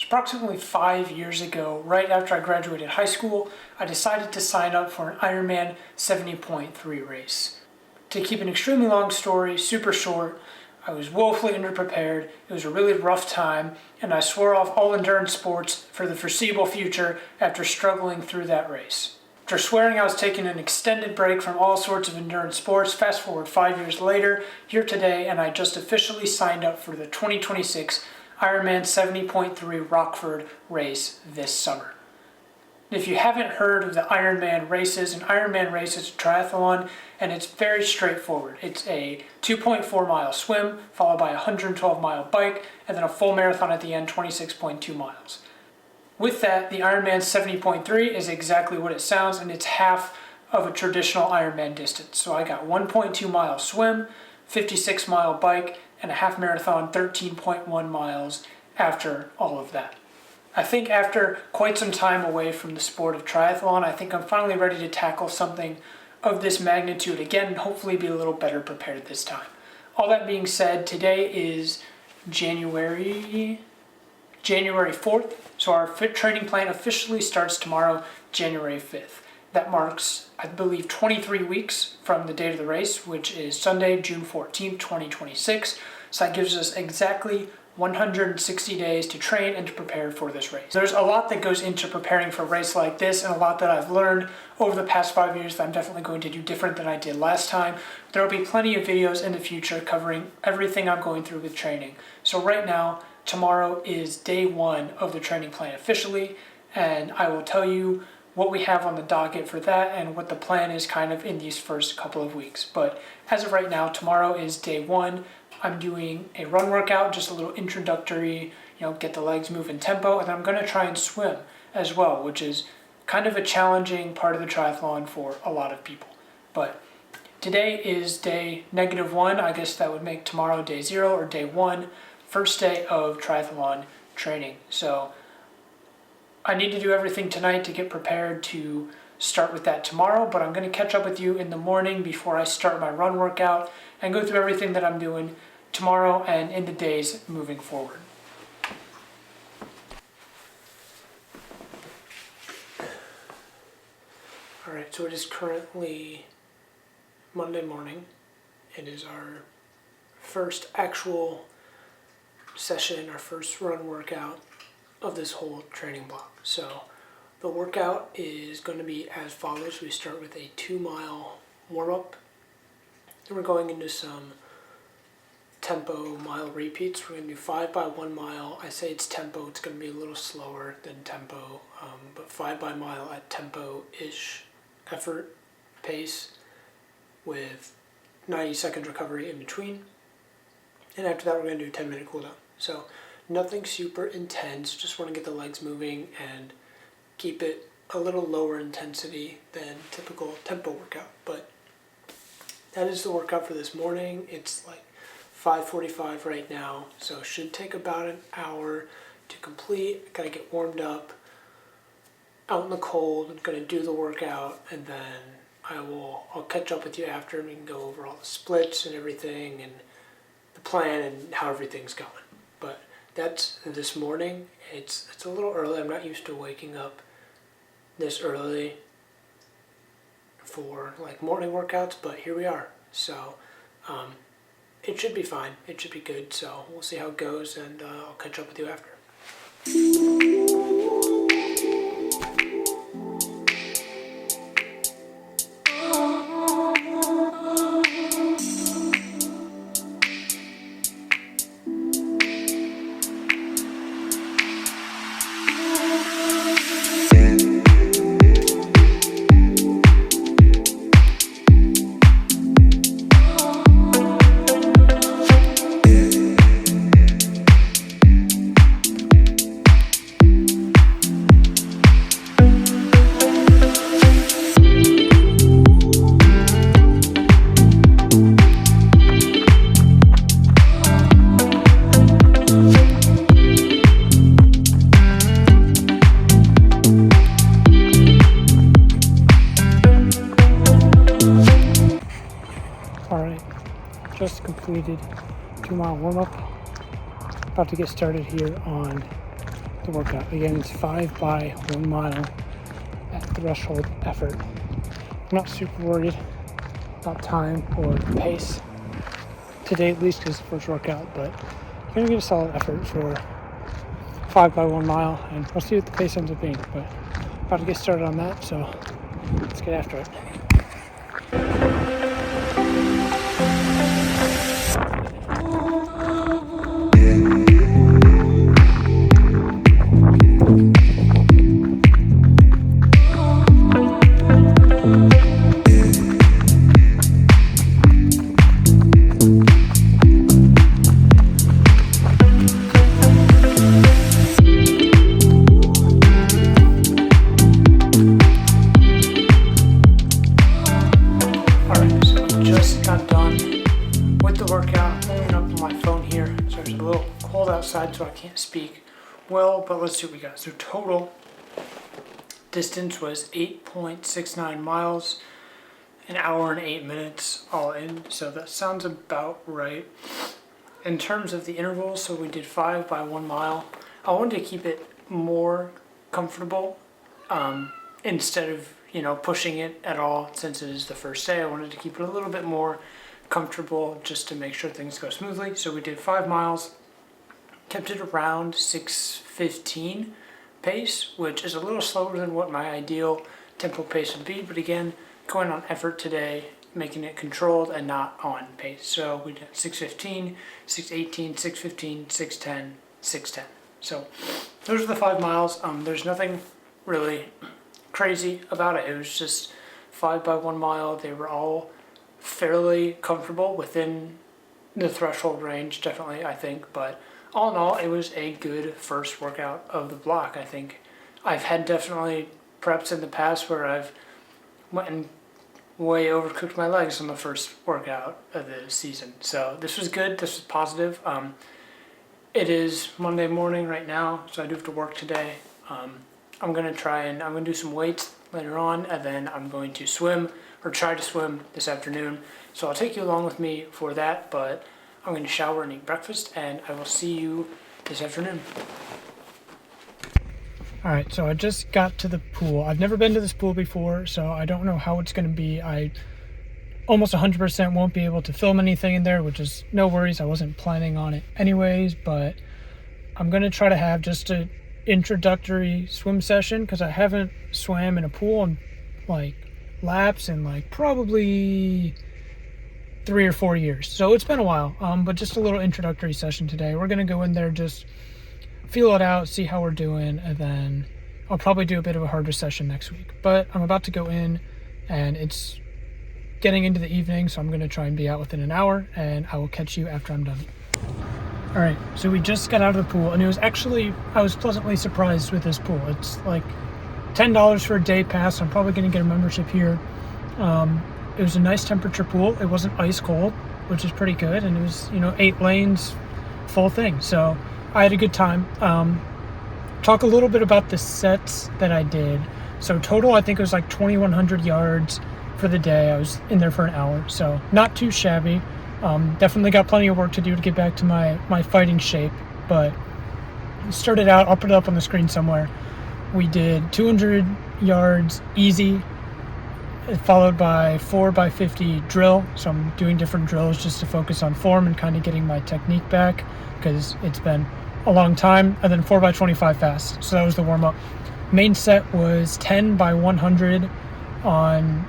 Approximately 5 years ago, right after I graduated high school, I decided to sign up for an IRONMAN 70.3 race. To keep an extremely long story super short, I was woefully underprepared, it was a really rough time, and I swore off all endurance sports for the foreseeable future after struggling through that race. After swearing I was taking an extended break from all sorts of endurance sports, fast forward 5 years later, here today, and I just officially signed up for the 2026 IRONMAN 70.3 Rockford race this summer. If you haven't heard of the Ironman races, an Ironman race is a triathlon, and it's very straightforward. It's a 2.4 mile swim, followed by a 112 mile bike, and then a full marathon at the end, 26.2 miles. With that, the Ironman 70.3 is exactly what it sounds, and it's half of a traditional Ironman distance. So I got 1.2 mile swim, 56 mile bike, and a half marathon, 13.1 miles after all of that. I think after quite some time away from the sport of triathlon, I think I'm finally ready to tackle something of this magnitude again and hopefully be a little better prepared this time. All that being said, today is January 4th, so our fit training plan officially starts tomorrow, January 5th. That marks, I believe, 23 weeks from the date of the race, which is Sunday, June 14th, 2026. So that gives us exactly 160 days to train and to prepare for this race. There's a lot that goes into preparing for a race like this, and a lot that I've learned over the past 5 years that I'm definitely going to do different than I did last time. There will be plenty of videos in the future covering everything I'm going through with training. So right now, tomorrow is day 1 of the training plan officially, and I will tell you what we have on the docket for that and what the plan is kind of in these first couple of weeks. But as of right now, tomorrow is day 1. I'm doing a run workout, just a little introductory, get the legs moving tempo, and I'm going to try and swim as well, which is kind of a challenging part of the triathlon for a lot of people. But today is day -1. I guess that would make tomorrow day 0 or day 1, first day of triathlon training. So I need to do everything tonight to get prepared to start with that tomorrow, but I'm going to catch up with you in the morning before I start my run workout and go through everything that I'm doing tomorrow and in the days moving forward. Alright, so it is currently Monday morning. It is our first actual session, our first run workout of this whole training block. So the workout is going to be as follows. We start with a 2-mile warm-up. Then we're going into some tempo mile repeats. We're going to do 5 by 1 mile. I say it's tempo. It's going to be a little slower than tempo, but 5 by mile at tempo-ish effort pace with 90 seconds recovery in between. And after that, we're going to do a 10-minute cooldown. So nothing super intense. Just want to get the legs moving and keep it a little lower intensity than typical tempo workout. But that is the workout for this morning. It's like 5:45 right now, so it should take about an hour to complete. Gotta get warmed up out in the cold. I'm gonna do the workout, and then I'll catch up with you after, and we can go over all the splits and everything and the plan and how everything's going. But that's this morning. It's a little early. I'm not used to waking up this early for like morning workouts, but here we are. So it should be fine. It should be good. So we'll see how it goes, and I'll catch up with you after. Just completed 2-mile warm-up. About to get started here on the workout. Again, it's 5 by 1 mile at threshold effort. I'm not super worried about time or pace today, at least because it's the first workout, but I'm going to get a solid effort for 5 by 1 mile, and we'll see what the pace ends up being. But about to get started on that, so let's get after it. Outside, so I can't speak well, but let's see what we got. So total distance was 8.69 miles, an hour and 8 minutes all in, so that sounds about right. In terms of the intervals, so we did 5 by 1 mile. I wanted to keep it more comfortable instead of pushing it at all. Since it is the first day, I wanted to keep it a little bit more comfortable just to make sure things go smoothly. So we did 5 miles. Kept it around 6:15 pace, which is a little slower than what my ideal tempo pace would be, but again, going on effort today, making it controlled and not on pace. So we did 6:15, 6:18, 6:15, 6:10, 6:10. So those are the 5 miles. There's nothing really crazy about it. It was just 5 by 1 mile. They were all fairly comfortable within the threshold range, definitely, I think, but all in all, it was a good first workout of the block. I think I've had definitely preps in the past where I've went and way overcooked my legs on the first workout of the season. So this was good. This was positive. It is Monday morning right now, so I do have to work today. I'm going to do some weights later on, and then I'm going to swim or try to swim this afternoon. So I'll take you along with me for that, but I'm going to shower and eat breakfast, and I will see you this afternoon. All right, so I just got to the pool. I've never been to this pool before, so I don't know how it's going to be. I almost 100% won't be able to film anything in there, which is no worries. I wasn't planning on it anyways, but I'm going to try to have just an introductory swim session because I haven't swam in a pool in laps in probably 3 or 4 years. So it's been a while, but just a little introductory session today. We're going to go in there, just feel it out, see how we're doing, and then I'll probably do a bit of a harder session next week. But I'm about to go in, and it's getting into the evening, so I'm going to try and be out within an hour, and I will catch you after I'm done. All right, so we just got out of the pool, and I was pleasantly surprised with this pool. It's like $10 for a day pass. I'm probably going to get a membership here. It was a nice temperature pool. It wasn't ice cold, which is pretty good. And it was, 8 lanes, full thing. So I had a good time. Talk a little bit about the sets that I did. So total, I think it was 2,100 yards for the day. I was in there for an hour. So not too shabby. Definitely got plenty of work to do to get back to my fighting shape. But started out, I'll put it up on the screen somewhere. We did 200 yards easy, followed by 4 by 50 drill. So I'm doing different drills just to focus on form and kind of getting my technique back because it's been a long time. And then 4 by 25 fast. So that was the warm up. Main set was 10 by 100 on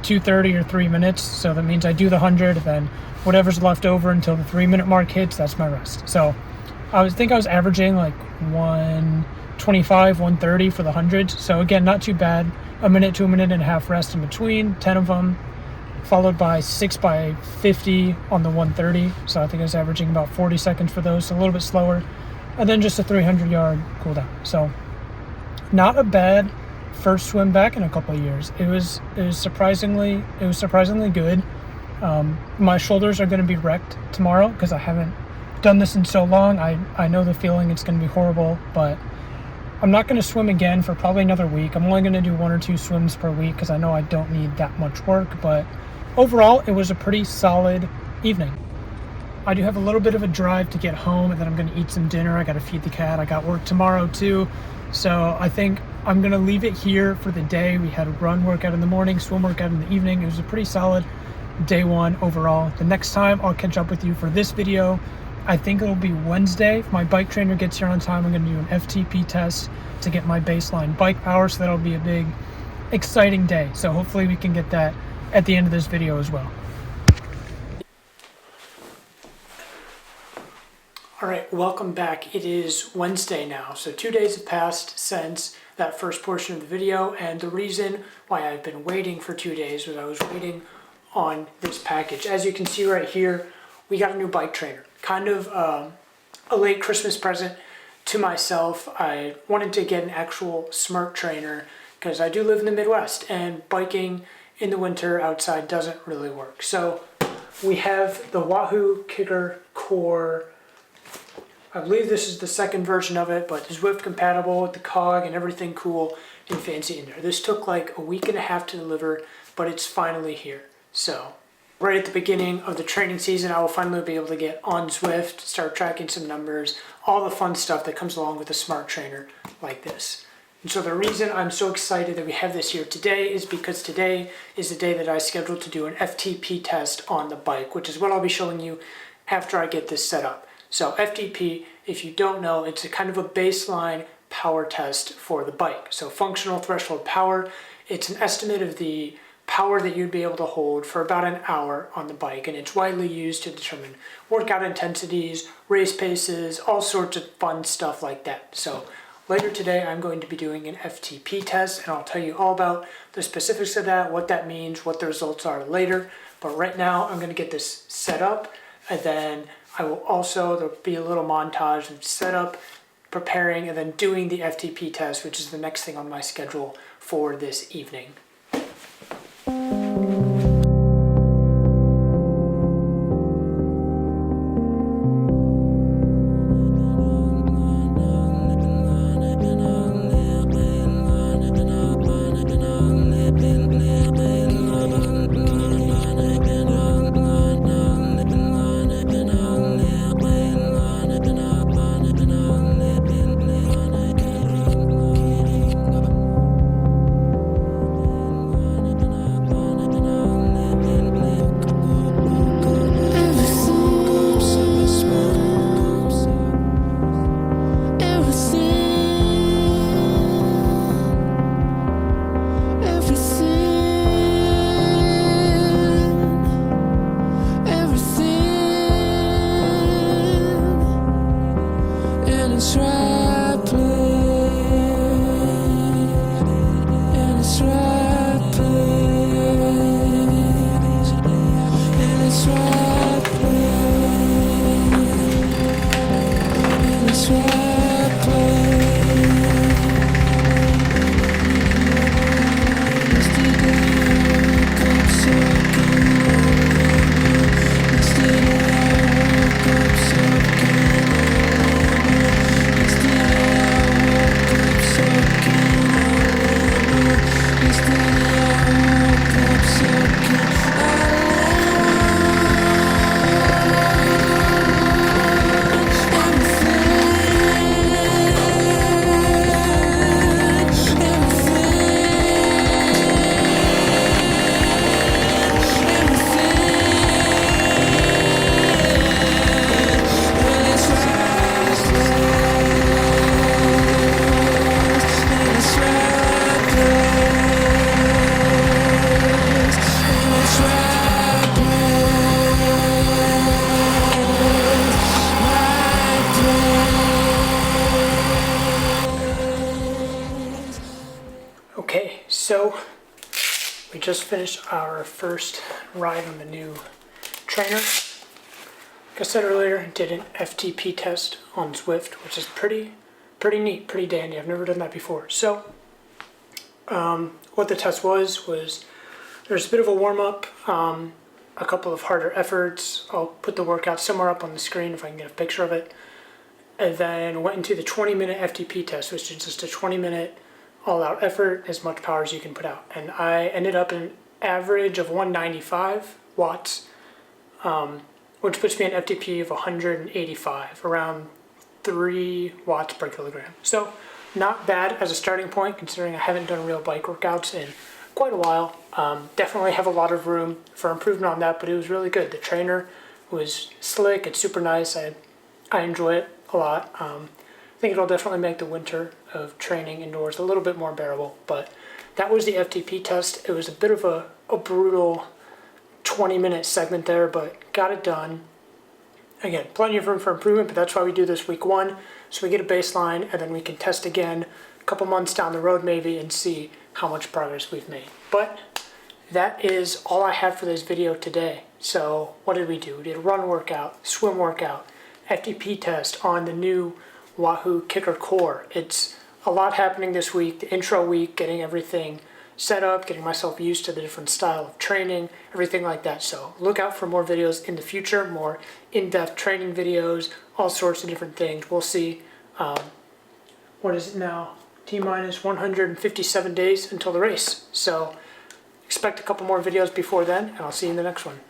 2:30 or 3 minutes. So that means I do the 100, and then whatever's left over until the 3-minute mark hits, that's my rest. So I think I was averaging 125, 130 for the 100s. So again, not too bad. A minute to a minute and a half rest in between, 10 of them, followed by 6 by 50 on the 130. So I think I was averaging about 40 seconds for those, so a little bit slower. And then just a 300-yard cool down. So not a bad first swim back in a couple of years. It was surprisingly good. My shoulders are going to be wrecked tomorrow because I haven't done this in so long. I know the feeling, it's going to be horrible, but I'm not going to swim again for probably another week. I'm only going to do 1 or 2 swims per week because I know I don't need that much work, but overall it was a pretty solid evening. I do have a little bit of a drive to get home, and then I'm going to eat some dinner. I got to feed the cat. I got work tomorrow too. So I think I'm going to leave it here for the day. We had a run workout in the morning, swim workout in the evening. It was a pretty solid day one overall. The next time I'll catch up with you for this video, I think it'll be Wednesday. If my bike trainer gets here on time, I'm going to do an FTP test to get my baseline bike power. So that'll be a big, exciting day. So hopefully we can get that at the end of this video as well. All right, welcome back. It is Wednesday now, so 2 days have passed since that first portion of the video, and the reason why I've been waiting for 2 days was I was waiting on this package. As you can see right here, we got a new bike trainer, kind of a late Christmas present to myself. I wanted to get an actual smart trainer because I do live in the Midwest, and biking in the winter outside doesn't really work. So we have the Wahoo Kicker Core. I believe this is the second version of it, but Zwift compatible with the cog and everything cool and fancy in there. This took like a week and a half to deliver, but it's finally here. So right at the beginning of the training season, I will finally be able to get on Zwift, start tracking some numbers, all the fun stuff that comes along with a smart trainer like this. And so the reason I'm so excited that we have this here today is because today is the day that I scheduled to do an FTP test on the bike, which is what I'll be showing you after I get this set up. So FTP, if you don't know, it's a kind of a baseline power test for the bike. So functional threshold power, it's an estimate of the power that you'd be able to hold for about an hour on the bike, and it's widely used to determine workout intensities, race paces, all sorts of fun stuff like that. So later today I'm going to be doing an FTP test, and I'll tell you all about the specifics of that, what that means, what the results are later. But right now I'm going to get this set up, and then I will also, there'll be a little montage of setup, preparing, and then doing the FTP test, which is the next thing on my schedule for this evening. Okay, so we just finished our first ride on the new trainer. Like I said earlier, did an FTP test on Zwift, which is pretty neat, pretty dandy. I've never done that before. So what the test was there's a bit of a warm-up, a couple of harder efforts. I'll put the workout somewhere up on the screen if I can get a picture of it. And then went into the 20-minute FTP test, which is just a 20-minute all-out effort, as much power as you can put out. And I ended up an average of 195 watts, which puts me an FTP of 185, around 3 watts per kilogram. So not bad as a starting point, considering I haven't done real bike workouts in quite a while. Definitely have a lot of room for improvement on that, but it was really good. The trainer was slick, it's super nice. I enjoy it a lot. I think it'll definitely make the winter of training indoors a little bit more bearable, but that was the FTP test. It was a bit of a brutal 20-minute segment there, but got it done. Again, plenty of room for improvement, but that's why we do this week 1, so we get a baseline, and then we can test again a couple months down the road maybe and see how much progress we've made. But that is all I have for this video today. So what did we do? We did a run workout, swim workout, FTP test on the new Wahoo Kicker Core. It's a lot happening this week, the intro week, getting everything set up, getting myself used to the different style of training, everything like that. So look out for more videos in the future, more in-depth training videos, all sorts of different things. We'll see, what is it now? T-minus 157 days until the race. So expect a couple more videos before then, and I'll see you in the next one.